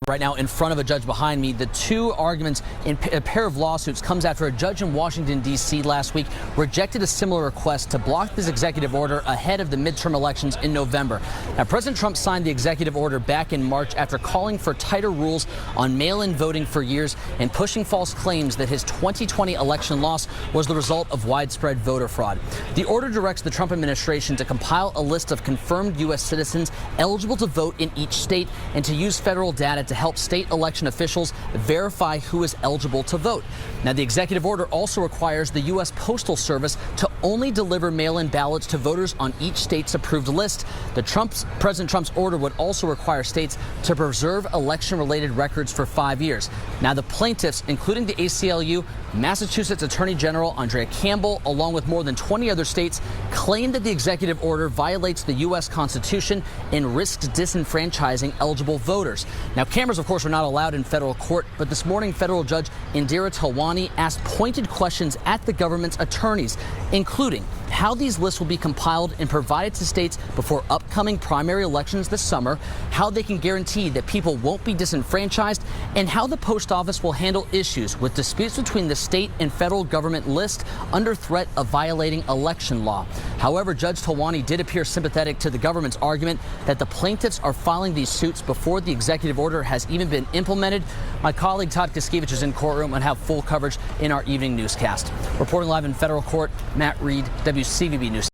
Right now in front of a judge behind me. The two arguments in a pair of lawsuits comes after a judge in Washington, D.C. last week rejected a similar request to block this executive order ahead of the midterm elections in November. Now, President Trump signed the executive order back in March after calling for tighter rules on mail-in voting for years and pushing false claims that his 2020 election loss was the result of widespread voter fraud. The order directs the Trump administration to compile a list of confirmed U.S. citizens eligible to vote in each state and to use federal data to help state election officials verify who is eligible to vote. Now, the executive order also requires the U.S. Postal Service to only deliver mail-in ballots to voters on each state's approved list. President Trump's order would also require states to preserve election-related records for 5 years. Now, the plaintiffs, including the ACLU, Massachusetts Attorney General Andrea Campbell, along with more than 20 other states, claim that the executive order violates the U.S. Constitution and risks disenfranchising eligible voters. Now, cameras, of course, are not allowed in federal court, but this morning, federal judge Indira Talwani asked pointed questions at the government's attorneys, including how these lists will be compiled and provided to states before upcoming primary elections this summer, how they can guarantee that people won't be disenfranchised, and how the post office will handle issues with disputes between the state and federal government list under threat of violating election law. However, Judge Talwani did appear sympathetic to the government's argument that the plaintiffs are filing these suits before the executive order has even been implemented. My colleague Todd Kiskiewicz is in courtroom and have full coverage in our evening newscast. Reporting live in federal court, Matt Reed, WCVB News.